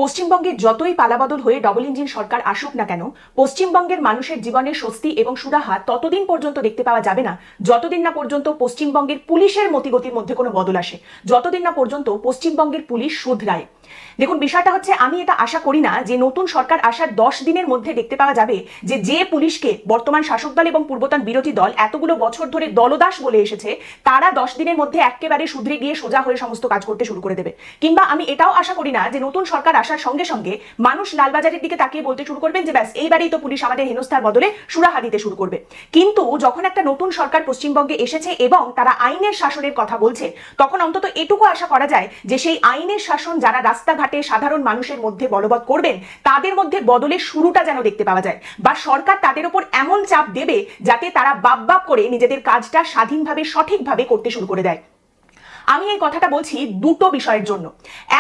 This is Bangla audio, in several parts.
পশ্চিমবঙ্গে যতই পালাবদল হয়ে ডবল ইঞ্জিন সরকার আসুক না কেন, পশ্চিমবঙ্গের মানুষের জীবনের স্বস্তি এবং সুরাহা ততদিন পর্যন্ত দেখতে পাওয়া যাবে না যতদিন না পর্যন্ত পশ্চিমবঙ্গের পুলিশের মতিগতির মধ্যে কোনো বদল আসে, যতদিন না পর্যন্ত পশ্চিমবঙ্গের পুলিশ শুধরায়। দেখুন, বিষয়টা হচ্ছে, আমি এটা আশা করি না যে নতুন সরকার আসার 10 দিনের মধ্যে দেখতে পাওয়া যাবে যে পুলিশকে বর্তমান শাসক দল এবং পূর্বতন বিরোধী দল এতগুলো বছর ধরে দলদাস বলে এসেছে, তারা 10 দিনের মধ্যে একেবারে শুধরে গিয়ে সোজা হয়ে সমস্ত কাজ করতে শুরু করে দেবে। কিংবা আমি এটাও আশা করি না যে নতুন সরকার আসার সঙ্গে সঙ্গে মানুষ লালবাজারের দিকে তাকিয়ে বলতে শুরু করবেন যে ব্যাস এইবারেই তো পুলিশ আমাদের হেনস্থার বদলে সুরাহা দিতে শুরু করবে। কিন্তু যখন একটা নতুন সরকার পশ্চিমবঙ্গে এসেছে এবং তারা আইনের শাসনের কথা বলছে, তখন অন্তত এটুকু আশা করা যায় যে সেই আইনের শাসন যারা রাস্তাঘাটে সাধারণ মানুষের মধ্যে বলবৎ করবেন, তাদের মধ্যে বদলের শুরুটা যেন দেখতে পাওয়া যায়, বা সরকার তাদের উপর এমন চাপ দেবে যাতে তারা বাপ করে নিজেদের কাজটা স্বাধীনভাবে সঠিকভাবে করতে শুরু করে দেয়। আমি এই কথাটা বলছি দুটো বিষয়ের জন্য।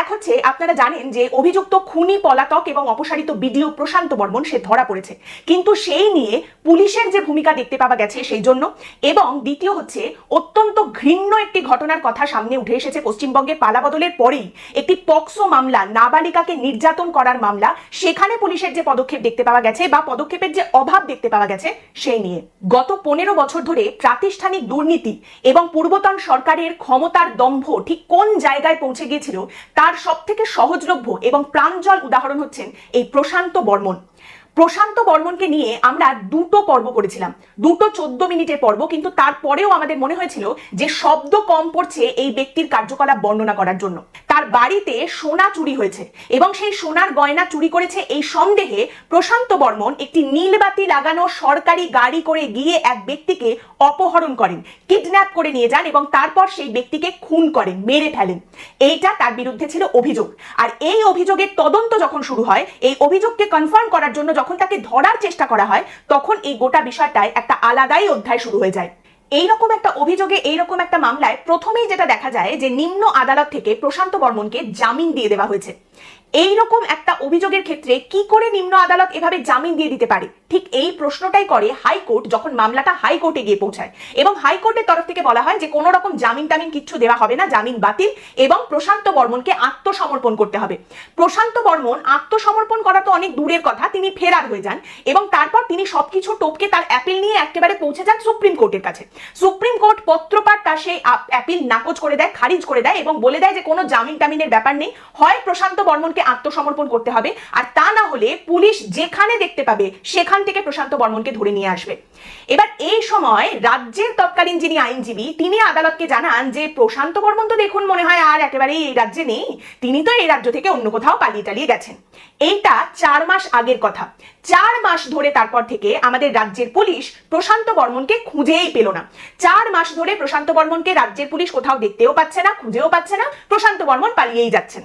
এক হচ্ছে, আপনারা জানেন যে অভিযুক্ত খুনি, পলাতক এবং অপসারিত বিডিও প্রশান্ত বর্মন সে ধরা পড়েছে, কিন্তু সেই নিয়ে পুলিশের যে ভূমিকা দেখতে পাওয়া গেছে সেই জন্য। এবং দ্বিতীয় হচ্ছে, অত্যন্ত ঘৃণ্য একটি ঘটনার কথা সামনে উঠে এসেছে পশ্চিমবঙ্গে পালাবদলের পরেই, একটি পক্সো মামলা, নাবালিকাকে নির্যাতন করার মামলা, সেখানে পুলিশের যে পদক্ষেপ দেখতে পাওয়া গেছে বা পদক্ষেপের যে অভাব দেখতে পাওয়া গেছে সেই নিয়ে। গত 15 বছর ধরে প্রাতিষ্ঠানিক দুর্নীতি এবং পূর্বতন সরকারের ক্ষমতার দম্ভ ঠিক কোন জায়গায় পৌঁছে গিয়েছিল তার সবথেকে সহজলভ্য এবং প্রাঞ্জল উদাহরণ হচ্ছেন এই প্রশান্ত বর্মন। প্রশান্ত বর্মনকে নিয়ে আমরা দুটো পর্ব করেছিলাম, দুটো 14 মিনিটের পর্ব, কিন্তু তারপরেও আমাদের মনে হয়েছিল যে শব্দ কম পড়ছে এই ব্যক্তির কার্যকলাপ বর্ণনা করার জন্য। তার বাড়িতে সোনা চুরি হয়েছে এবং সেই সোনার গয়না চুরি করেছে এই সন্দেহে প্রশান্ত বর্মন একটি নীলবাতি লাগানো সরকারি গাড়ি করে গিয়ে এক ব্যক্তিকে অপহরণ করেন, কিডন্যাপ করে নিয়ে যান এবং তারপর সেই ব্যক্তিকে খুন করেন, মেরে ফেলেন। এইটা তার বিরুদ্ধে ছিল অভিযোগ। আর এই অভিযোগের তদন্ত যখন শুরু হয়, এই অভিযোগকে কনফার্ম করার জন্য যখন তাকে ধরার চেষ্টা করা হয়, তখন এই গোটা বিষয়টায় একটা আলাদাই অধ্যায় শুরু হয়ে যায়। এইরকম একটা অভিযোগে, এইরকম একটা মামলায় প্রথমেই যেটা দেখা যায় যে নিম্ন আদালত থেকে প্রশান্ত বর্মনকে জামিন দিয়ে দেওয়া হয়েছে। এইরকম একটা অভিযোগের ক্ষেত্রে কি করে নিম্ন আদালত এভাবে জামিন দিয়ে দিতে পারে, ঠিক এই প্রশ্নটাই করে হাইকোর্ট যখন মামলাটা হাইকোর্টে গিয়ে পৌঁছায়। এবং হাইকোর্টের তরফ থেকে বলা হয় যে কোনো রকম জামিন টামিন কিচ্ছু দেওয়া হবে না, জামিন বাতিল, এবং প্রশান্ত বর্মনকে আত্মসমর্পণ করতে হবে। প্রশান্ত বর্মন আত্মসমর্পণ করা তো অনেক দূরের কথা, তিনি ফেরার হয়ে যান এবং তারপর তিনি সবকিছু টপকে তার অ্যাপিল নিয়ে একেবারে পৌঁছে যান সুপ্রিম কোর্টের কাছে। সুপ্রিম কোর্ট পত্রপাঠ তার সেই অ্যাপিল নাকচ করে দেয়, খারিজ করে দেয় এবং বলে দেয় যে কোনো জামিন টামিনের ব্যাপার নেই, হয় প্রশান্ত বর্মনকে আত্মসমর্পণ করতে হবে, আর তা না হলে পুলিশ যেখানে দেখতে পাবে সেখান থেকে প্রশান্ত বর্মনকে ধরে নিয়ে আসবে। এবার এই সময় রাজ্যের তৎকালীন যিনি আইনজীবী, তিনি আদালতকে জানান যে প্রশান্ত বর্মন তো দেখুন মনে হয় আর একেবারে এই রাজ্যে নেই, তিনি তো এই রাজ্য থেকে অন্য কোথাও পালিয়ে টালিয়ে গেছেন। এইটা 4 মাস আগের কথা। 4 মাস ধরে তারপর থেকে আমাদের রাজ্যের পুলিশ প্রশান্ত বর্মনকে খুঁজেই পেল না। 4 মাস ধরে প্রশান্ত বর্মনকে রাজ্যের পুলিশ কোথাও দেখতেও পাচ্ছে না, খুঁজেও পাচ্ছে না, প্রশান্ত বর্মন পালিয়েই যাচ্ছেন।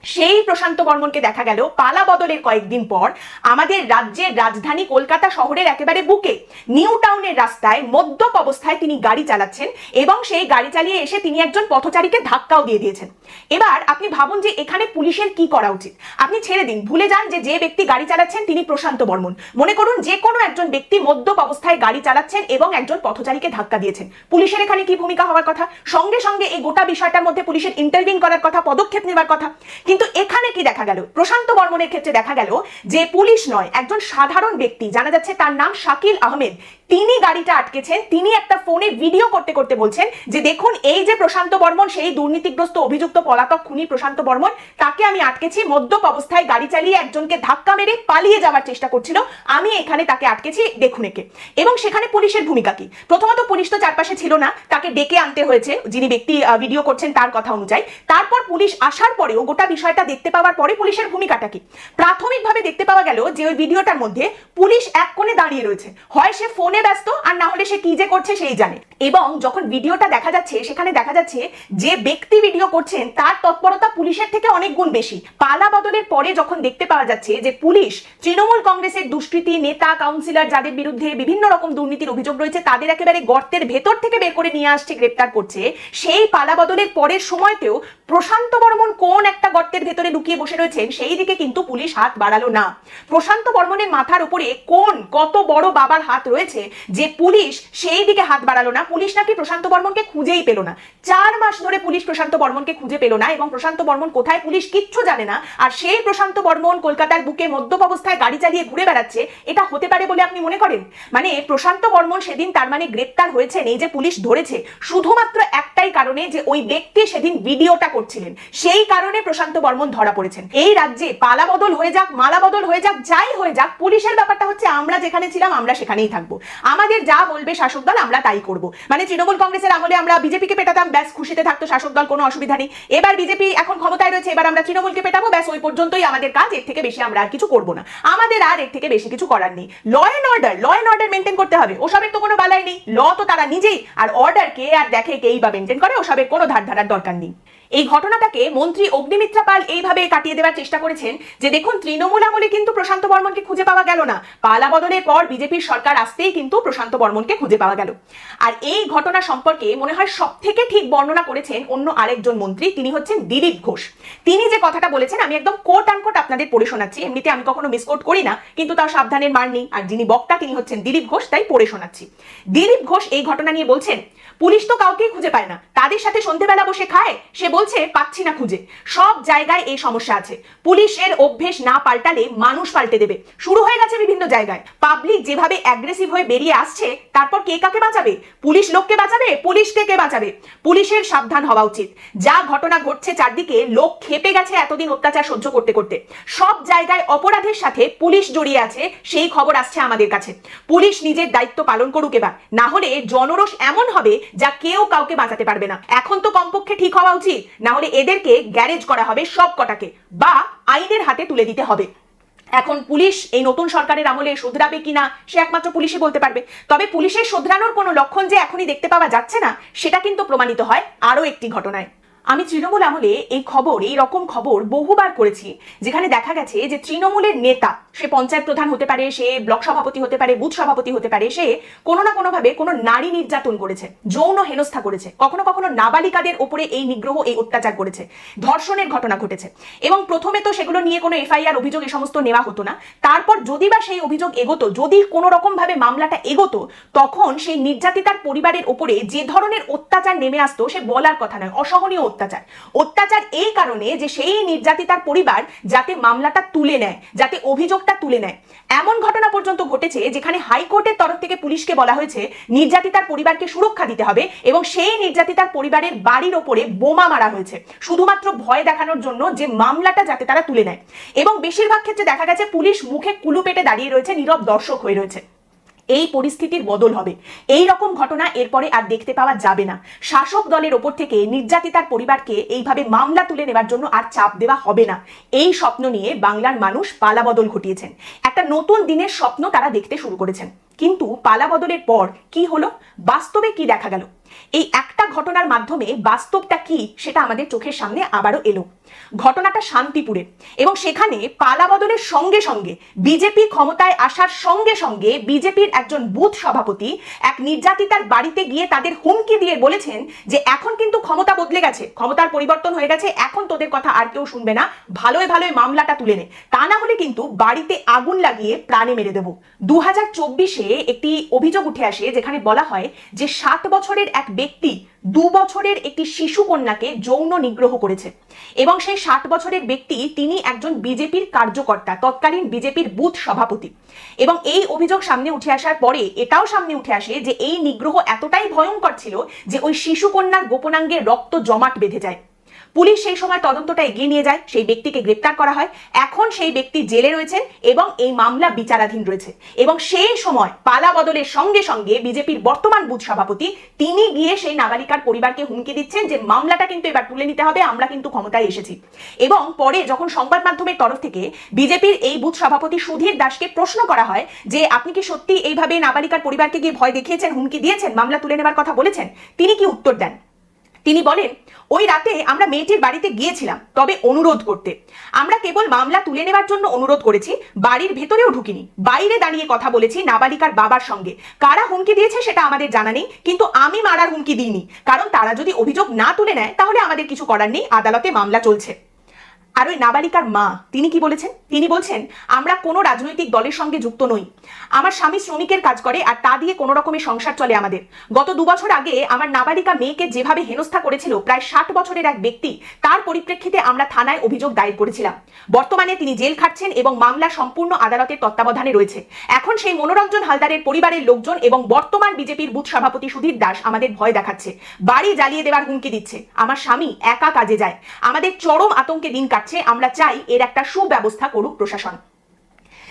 সেই প্রশান্ত বর্মনকে দেখা গেল পালা বদলের কয়েকদিন পর আমাদের রাজ্যের রাজধানী কলকাতা শহরের একেবারে বুকে নিউ টাউনের রাস্তায় মদ্যপ অবস্থায় তিনি গাড়ি চালাচ্ছেন এবং সেই গাড়ি চালিয়ে এসে তিনি একজন পথচারীকে ধাক্কাও দিয়ে দিয়েছেন। এবার আপনি ভাবুন যে এখানে পুলিশের কি করা উচিত। আপনি ছেড়ে দিন, ভুলে যান যে ব্যক্তি গাড়ি চালাচ্ছেন তিনি প্রশান্ত বর্মন। মনে করুন যে কোনো একজন ব্যক্তি মদ্যপ অবস্থায় গাড়ি চালাচ্ছেন এবং একজন পথচারীকে ধাক্কা দিয়েছেন, পুলিশের এখানে কি ভূমিকা হওয়ার কথা? সঙ্গে সঙ্গে এই গোটা বিষয়টার মধ্যে পুলিশের ইন্টারভিন করার কথা, পদক্ষেপ নেওয়ার কথা। কিন্তু এখানে কি দেখা গেল? প্রশান্ত বর্মনের ক্ষেত্রে দেখা গেল যে পুলিশ নয়, একজন সাধারণ ব্যক্তি, জানা যাচ্ছে তার নাম শাকিল আহমেদ, তিনি গাড়িটা আটকেছেন। তিনি একটা ফোনে ভিডিও করতে করতে বলছেন যে দেখুন এই যে প্রশান্ত বর্মন, সেই দুর্নীতিগ্রস্ত অভিযুক্ত পলাতক খুনি প্রশান্ত বর্মন, তাকে আমি আটকেছি, মদ্যপ অবস্থায় গাড়ি চালিয়ে একজনকে ধাক্কা মেরে পালিয়ে যাওয়ার চেষ্টা করছিল, আমি এখানে তাকে আটকেছি, দেখুন একে। এবং সেখানে পুলিশের ভূমিকা কি? প্রথমত পুলিশ তো চারপাশে ছিল না, তাকে ডেকে আনতে হয়েছে যিনি ব্যক্তি ভিডিও করছেন তার কথা অনুযায়ী। তারপর পুলিশ আসার পরেও গোটা বিষয়টা দেখতে পাওয়ার পরে পুলিশের ভূমিকাটা কি? প্রাথমিকভাবে দেখতে পাওয়া গেল যে ওই ভিডিওটার মধ্যে পুলিশ এক কোণে দাঁড়িয়ে রয়েছে, হয় সে ফোনে ব্যস্ত আর না হলে সে কি যে করছে সেই জানে। এবং যখন ভিডিওটা দেখা যাচ্ছে সেখানে দেখা যাচ্ছে যে ব্যক্তি ভিডিও করছেন তার তৎপরতা পুলিশের থেকে অনেক গুণ বেশি। পালা বদলের পরে যখন দেখতে পাওয়া যাচ্ছে যে পুলিশ তৃণমূল কংগ্রেসের দুষ্কৃতী নেতা, কাউন্সিলর যাদের বিরুদ্ধে বিভিন্ন রকম দুর্নীতির অভিযোগ রয়েছে তাদের একেবারে গর্তের ভেতর থেকে বের করে নিয়ে আসছে, গ্রেপ্তার করছে, সেই পালা বদলের পরের সময়তেও প্রশান্ত বর্মন কোন একটা গর্তের ভেতরে লুকিয়ে বসে রয়েছেন সেই দিকে কিন্তু পুলিশ হাত বাড়ালো না। প্রশান্ত বর্মনের মাথার উপরে কোন কত বড় বাবার হাত রয়েছে যে পুলিশ সেই দিকে হাত বাড়ালো না, পুলিশ নাকি প্রশান্ত বর্মনকে খুঁজেই পেল না। 4 মাস ধরে পুলিশ প্রশান্ত বর্মনকে খুঁজে পেল না, এবং প্রশান্ত বর্মন কোথায় পুলিশ কিচ্ছু জানে না। আর সেই প্রশান্ত বর্মন কলকাতার বুকে মদ্যপ অবস্থায় গাড়ি চালিয়ে ঘুরে বেড়াচ্ছে, এটা হতে পারে বলে আপনি মনে করেন? মানে প্রশান্ত বর্মন সেদিন তার মানে গ্রেপ্তার হয়েছে, এই যে পুলিশ ধরেছে, শুধুমাত্র একটাই কারণে, যে ওই ব্যক্তি সেদিন ভিডিওটা করছিলেন, সেই কারণে প্রশান্ত বর্মন ধরা পড়েছেন। এই রাজ্যে পালা বদল হয়ে যাক, মালা বদল হয়ে যাক, যাই হয়ে যাক, পুলিশের ব্যাপারটা হচ্ছে আমরা যেখানে ছিলাম আমরা সেখানেই থাকবো, আমাদের যা বলবে শাসক দল আমরা তাই করব। মানে তৃণমূল কংগ্রেসের আমলে আমরা বিজেপিকে পেটাতাম, ব্যাস খুশিতে থাকতো শাসক দল, কোনো অসুবিধা নেই। এবার বিজেপি এখন ক্ষমতায় রয়েছে, এবার আমরা তৃণমূলকে পেটাবো, ব্যাস ওই পর্যন্তই আমাদের কাজ, এর থেকে বেশি আমরা আর কিছু করবো না, আমাদের আর এর থেকে বেশি কিছু করার নেই। ল অ্যান্ড অর্ডার মেনটেন করতে হবে, ওসবের তো কোনো বালাই নেই, ল তো তারা নিজেই, আর অর্ডার কে আর দেখে কেই বা মেনটেন করে, ওসবের কোনো ধার ধারার দরকার নেই। এই ঘটনাটাকে মন্ত্রী অগ্নিমিত্রা পাল এইভাবে কাটিয়ে দেওয়ার চেষ্টা করেছেন যে দেখুন, তৃণমূল আমলে কিন্তু প্রশান্ত বর্মনকে খুঁজে পাওয়া গেল না, পালা বদলের পর বিজেপির সরকার আসতেই কিন্তু প্রশান্ত বর্মনকে খুঁজে পাওয়া গেল। আর এই ঘটনা সম্পর্কে মনে হয় সব থেকে ঠিক বর্ণনা করেছেন অন্য আরেকজন মন্ত্রী, তিনি হচ্ছেন দিলীপ ঘোষ। তিনি যে কথাটা বলেছেন আমি একদম কোট আনকোট আপনাদের পড়ে শোনাচ্ছি, এমনিতে আমি কখনো মিসকোট করি না, কিন্তু তাও সাবধানের মার নেই, আর যিনি বক্তা তিনি হচ্ছেন দিলীপ ঘোষ, তাই পড়ে শোনাচ্ছি। দিলীপ ঘোষ এই ঘটনা নিয়ে বলছেন, পুলিশ তো কাউকেই খুঁজে পায় না, তাদের সাথে সন্ধ্যেবেলা বসে খায়, সে বলছে পাচ্ছি না খুঁজে, সব জায়গায় এই সমস্যা আছে, পুলিশের অভ্যেস না পাল্টালে মানুষ পাল্টে দেবে, শুরু হয়ে গেছে বিভিন্ন জায়গায়, পাবলিক যেভাবে অ্যাগ্রেসিভ হয়ে বেরিয়ে আসছে, তারপর কে কাকে বাঁচাবে? পুলিশ লোককে বাঁচাবে? পুলিশকে কে বাঁচাবে? পুলিশের সাবধান হওয়া উচিত। যা ঘটনা ঘটছে চারদিকে, লোক খেপে গেছে এতদিন অত্যাচার সহ্য করতে করতে, সব জায়গায় অপরাধের সাথে পুলিশ জড়িয়ে আছে, সেই খবর আসছে আমাদের কাছে। পুলিশ নিজের দায়িত্ব পালন করুক এবার, না হলে জনরোষ এমন হবে যা কেউ কাউকে বাঁচাতে পারবে না। এখন তো কমপক্ষে ঠিক হওয়া উচিত, না হলে এদেরকে গ্যারেজ করা হবে সব কটাকে, বা আইনের হাতে তুলে দিতে হবে। এখন পুলিশ এই নতুন সরকারের আমলে শুধরাবে কিনা সে একমাত্র পুলিশই বলতে পারবে, তবে পুলিশের শুধরানোর কোনো লক্ষণ যে এখনই দেখতে পাওয়া যাচ্ছে না, সেটা কিন্তু প্রমাণিত হয় আরো একটি ঘটনায়। আমি তৃণমূল আমলে এই রকম খবর বহুবার করেছি, যেখানে দেখা গেছে যে তৃণমূলের নেতা, সে পঞ্চায়েত প্রধান হতে পারে, সে ব্লক সভাপতি হতে পারে, বুথ সভাপতি হতে পারে, সে কোনো না কোনো ভাবে কোনো নারী নির্যাতন করেছে, যৌন হেনস্থা করেছে, কখনো কখনো নাবালিকাদের ওপরে এই নিগ্রহ, এই অত্যাচার করেছে, ধর্ষণের ঘটনা ঘটেছে। এবং প্রথমে তো সেগুলো নিয়ে কোনো এফআইআর অভিযোগ এ সমস্ত নেওয়া হতো না, তারপর যদি বা সেই অভিযোগ এগোতো, যদি কোনো রকম ভাবে মামলাটা এগোতো, তখন সেই নির্যাতিতার পরিবারের ওপরে যে ধরনের অত্যাচার নেমে আসতো সে বলার কথা নয়, অসহনীয় অত্যাচার এই কারণে যে সেই নির্যাতিতার পরিবার যাতে মামলাটা তুলে নেয়, যাতে অভিযোগটা তুলে নেয়, এমন ঘটনা পর্যন্ত ঘটেছে যেখানে হাইকোর্টের তরফ থেকে পুলিশকে বলা হয়েছে নির্যাতিতার পরিবারকে সুরক্ষা দিতে হবে, এবং সেই নির্যাতিতার পরিবারের বাড়ির ওপরে বোমা মারা হয়েছে শুধুমাত্র ভয় দেখানোর জন্য, যে মামলাটা যাতে তারা তুলে নেয়। এবং বেশিরভাগ ক্ষেত্রে দেখা গেছে পুলিশ মুখে কুলু পেটে দাঁড়িয়ে রয়েছে, নীরব দর্শক হয়ে রয়েছে। এই পরিস্থিতির বদল হবে, এই রকম ঘটনা এরপরে আর দেখতে পাওয়া যাবে না। শাসক দলের ওপর থেকে নির্যাতিতার পরিবারকে এইভাবে মামলা তুলে নেওয়ার জন্য আর চাপ দেওয়া হবে না। এই স্বপ্ন নিয়ে বাংলার মানুষ পালাবদল ঘটিয়েছেন, একটা নতুন দিনের স্বপ্ন তারা দেখতে শুরু করেছেন। কিন্তু পালাবদলের পর কি হলো, বাস্তবে কি দেখা গেল? এই একটা ঘটনার মাধ্যমে বাস্তবটা কি সেটা আমাদের চোখের সামনে আবারও এলো। ঘটনাটা শান্তিপুরে, এবং সেখানে পালাবদলের সঙ্গে সঙ্গে বিজেপি ক্ষমতায় আসার সঙ্গে সঙ্গে বিজেপির একজন বুথ সভাপতি এক নির্যাতিতার বাড়িতে গিয়ে তাদের হুমকি দিয়ে বলেছেন যে এখন কিন্তু ক্ষমতা বদলে গেছে, ক্ষমতার পরিবর্তন হয়ে গেছে, এখন তোদের কথা আর কেউ শুনবে না, ভালোই ভালোই মামলাটা তুলে নে, তা না হলে কিন্তু বাড়িতে আগুন লাগিয়ে প্রাণে মেরে দেব। 2024-এ একটি অভিযোগ উঠে আসে যেখানে বলা হয় যে 7 বছরের এক ব্যক্তি 2 বছরের একটি শিশু কন্যাকে যৌন নিগ্রহ করেছে, এবং সেই 7 বছরের ব্যক্তি তিনি একজন বিজেপির কার্যকর্তা, তৎকালীন বিজেপির বুথ সভাপতি। এবং এই অভিযোগ সামনে উঠে আসার পরে এটাও সামনে উঠে আসে যে এই নিগ্রহ এতটাই ভয়ঙ্কর ছিল যে ওই শিশু কন্যার গোপনাঙ্গে রক্ত জমাট বেঁধে যায়। পুলিশ সেই সময় তদন্তটা এগিয়ে নিয়ে যায়, সেই ব্যক্তিকে গ্রেপ্তার করা হয়, এখন সেই ব্যক্তি জেলে রয়েছেন এবং এই মামলা বিচারাধীন রয়েছে। এবং সেই সময় পালা বদলের সঙ্গে সঙ্গে বিজেপির বর্তমান বুথ সভাপতি তিনি গিয়ে সেই নাবালিকার পরিবারকে হুমকি দিচ্ছেন যে মামলাটা কিন্তু এবার তুলে নিতে হবে, আমরা কিন্তু ক্ষমতায় এসেছি। এবং পরে যখন সংবাদ মাধ্যমের তরফ থেকে বিজেপির এই বুথ সভাপতি সুধীর দাসকে প্রশ্ন করা হয় যে আপনি কি সত্যি এইভাবে নাবালিকার পরিবারকে গিয়ে ভয় দেখিয়েছেন, হুমকি দিয়েছেন, মামলা তুলে নেবার কথা বলেছেন, তিনি কি উত্তর দেন? তিনি বলেন, ওই রাতে আমরা মেয়েটির বাড়িতে গিয়েছিলাম, তবে অনুরোধ করতে, আমরা কেবল মামলা তুলে নেবার জন্য অনুরোধ করেছি, বাড়ির ভেতরেও ঢুকিনি, বাইরে দাঁড়িয়ে কথা বলেছি নাবালিকার বাবার সঙ্গে, কারা হুমকি দিয়েছে সেটা আমাদের জানা নেই, কিন্তু আমি মারার হুমকি দিইনি, কারণ তারা যদি অভিযোগ না তুলে নেয় তাহলে আমাদের কিছু করার নেই, আদালতে মামলা চলছে। আর ওই নাবালিকার মা তিনি কি বলেছেন? তিনি বলছেন, আমরা কোনো রাজনৈতিক দলের সঙ্গে যুক্ত নই, আমার স্বামী শ্রমিকের কাজ করে আর তা দিয়ে কোনো রকমের সংসার চলে আমাদের। গত 2 বছর আগে আমার নাবালিকা মেয়েকে যেভাবে হেনস্থা করেছিল প্রায় 60 বছরের এক ব্যক্তি, তার পরিপ্রেক্ষিতে আমরা থানায় অভিযোগ দায়ের করেছিলাম। বর্তমানে তিনি জেল খাটছেন এবং মামলা সম্পূর্ণ আদালতের তত্ত্বাবধানে রয়েছে। এখন সেই মনোরঞ্জন হালদারের পরিবারের লোকজন এবং বর্তমান বিজেপির বুথ সভাপতি সুধীর দাস আমাদের ভয় দেখাচ্ছে, বাড়ি জ্বালিয়ে দেওয়ার হুমকি দিচ্ছে। আমার স্বামী একা কাজে যায়, আমাদের চরম আতঙ্কে দিন কাটছে। আমরা চাই এর একটা সুব্যবস্থা করুক প্রশাসন।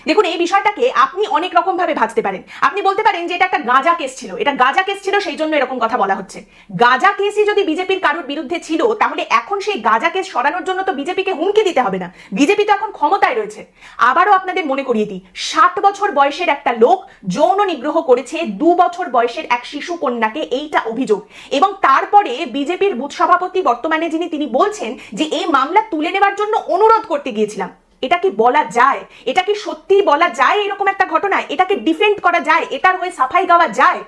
দেখুন, এই বিষয়টাকে আপনি অনেক রকম ভাবে ভাবতে পারেন। আপনি বলতে পারেন যে এটা একটা গাঁজা কেস ছিল, এটা গাঁজা কেস ছিল সেই জন্য এরকম কথা বলা হচ্ছে। গাঁজা কেসই যদি বিজেপির কারোর বিরুদ্ধে ছিল, তাহলে এখন সেই গাঁজা কেস সরানোর জন্য তো বিজেপিকে হুমকি দিতে হবে না, বিজেপি তো এখন ক্ষমতায় রয়েছে। আবারও আপনাদের মনে করিয়ে দিই, 60 বছর বয়সের একটা লোক যৌন নিগ্রহ করেছে 2 বছর বয়সের এক শিশু কন্যাকে, এইটা অভিযোগ। এবং তারপরে বিজেপির বুথ সভাপতি বর্তমানে তিনি বলছেন যে এই মামলা তুলে নেওয়ার জন্য অনুরোধ করতে গিয়েছিলাম। এটা কি বলা যায়? এটা কি সত্যি বলা যায়? এরকম একটা ঘটনা এটাকে ডিফেন্ড করা যায়? এটার হয়ে সাফাই গাওয়া যায়?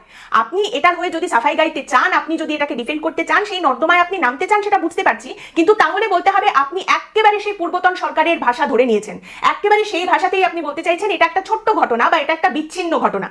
আপনি এটার হয়ে যদি সাফাই গাইতে চান, আপনি যদি এটাকে ডিফেন্ড করতে চান, সেই নর্দমায় আপনি নামতে চান, সেটা বুঝতে পারছি, কিন্তু তাহলে বলতে হবে আপনি একেবারে সেই পূর্বতন সরকারের ভাষা ধরে নিয়েছেন, একেবারে সেই ভাষাতেই আপনি বলতে চাইছেন এটা একটা ছোট্ট ঘটনা বা এটা একটা বিচ্ছিন্ন ঘটনা।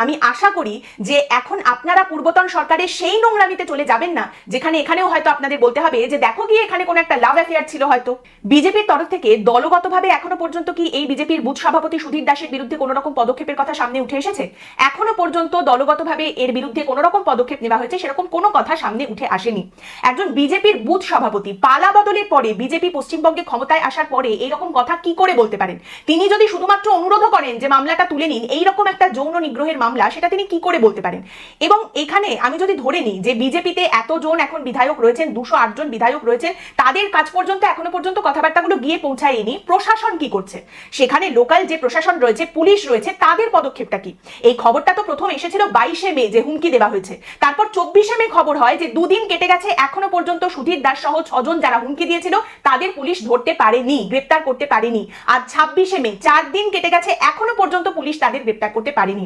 আমি আশা করি যে এখন আপনারা পূর্বতন সরকারের সেই নোংরামিতে চলে যাবেন না, যেখানে এখানেও হয়তো আপনাদের বলতে হবে যে দেখো গিয়ে এখানে কোনো একটা লাভ অ্যাফেয়ার ছিল হয়তো। বিজেপির তরফ থেকে দলগতভাবে এখনো পর্যন্ত কি এই বিজেপির বুথ সভাপতি সুধীর দাসের বিরুদ্ধে কোনো রকম পদক্ষেপের কথা সামনে উঠে এসেছে? এখনো পর্যন্ত দলগতভাবে এর বিরুদ্ধে কোনো রকম পদক্ষেপ নেওয়া হয়েছে সেরকম কোনো কথা সামনে উঠে আসেনি। একজন বিজেপির বুথ সভাপতি পালা বদলের পরে, বিজেপি পশ্চিমবঙ্গে ক্ষমতায় আসার পরে এইরকম কথা কি করে বলতে পারেন? তিনি যদি শুধুমাত্র অনুরোধ করেন যে মামলাটা তুলে নিন, এইরকম একটা যৌন নিগ্রহের মামলা, সেটা তিনি কি করে বলতে পারেন? এবং এখানে আমি যদি ধরে নিই যে বিজেপিতে এতজন এখন বিধায়ক রয়েছেন, 208 জন বিধায়ক রয়েছেন, তাদের কাজ পর্যন্ত এখনো পর্যন্ত কথাবার্তাগুলো গিয়ে পৌঁছায়নি, প্রশাসন কি করছে? সেখানে লোকাল যে প্রশাসন রয়েছে, পুলিশ রয়েছে, তাদের পদক্ষেপটা কি? এই খবরটা তো প্রথম এসেছিল 22শে মে যে হুমকি দেওয়া হয়েছে, তারপর 24শে মে খবর হয় যে 2 দিন কেটে গেছে, এখনো পর্যন্ত সুধীর দাস সহ 6 জন যারা হুমকি দিয়েছিল তাদের পুলিশ ধরতে পারেনি, গ্রেপ্তার করতে পারেনি। আর 26শে মে 4 দিন কেটে গেছে, এখনো পর্যন্ত পুলিশ তাদের গ্রেপ্তার করতে পারেনি।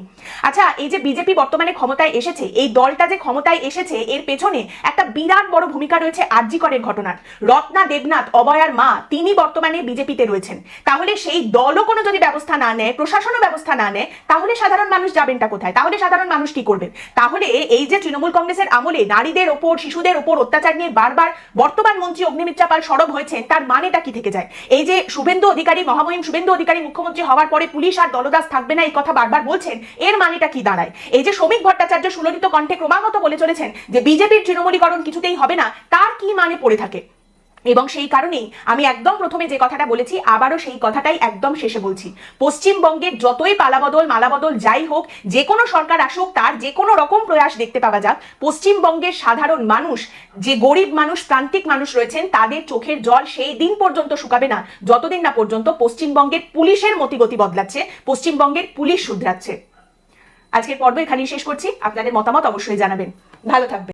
আচ্ছা, এই যে বিজেপি বর্তমানে ক্ষমতায় এসেছে, এই দলটা যে ক্ষমতায় এসেছে এর পেছনে একটা বিরাট বড় ভূমিকা রয়েছে আর.জি. করের ঘটনার। রত্না দেবনাথ, অভয়ার মা, তিনি বর্তমানে বিজেপিতে রয়েছেন। তাহলে সেই দলও কোনো যদি ব্যবস্থা না নেয়, প্রশাসনও ব্যবস্থা না নেয়, তাহলে সাধারণ মানুষ যাবেনটা কোথায়? তাহলে সাধারণ মানুষ কি করবেন? তাহলে এই যে তৃণমূল কংগ্রেসের আমলে নারীদের ওপর, শিশুদের ওপর অত্যাচার নিয়ে বারবার বর্তমান মন্ত্রী অগ্নিমিত্রা পাল সরব হয়েছেন, তার মানেটা কি থেকে যায়? এই যে শুভেন্দু অধিকারী, মহামহিম শুভেন্দু অধিকারী মুখ্যমন্ত্রী হওয়ার পরে পুলিশ আর দলদাস থাকবে না এই কথা বারবার বলছেন, এর মানেটা কি দাঁড়ায়? এই যে শ্রমিক ভট্টাচার্য সুললিত কণ্ঠে ক্রমাগত বলে চলেছেন যে বিজেপির তৃণমূলীকরণ কিছুতেই হবে না, তার কি মানে পড়ে থাকে? এবং সেই কারণেই আমি একদম প্রথমে যে কথাটা বলেছি, আবারও সেই কথাটাই একদম শেষে বলছি, পশ্চিমবঙ্গের যতই পালাবদল মালাবদল যাই হোক, যে কোনো সরকার আসুক, তার যে কোনো রকম প্রয়াস দেখতে পাওয়া যাক, পশ্চিমবঙ্গের সাধারণ মানুষ, যে গরিব মানুষ, প্রান্তিক মানুষ রয়েছেন, তাদের চোখের জল সেই দিন পর্যন্ত শুকাবে না যতদিন না পর্যন্ত পশ্চিমবঙ্গের পুলিশের মতিগতি বদলাচ্ছে, পশ্চিমবঙ্গের পুলিশ শুধরাচ্ছে। আজকের পর্ব এখানেই শেষ করছি। আপনাদের মতামত অবশ্যই জানাবেন। ভালো থাকবেন।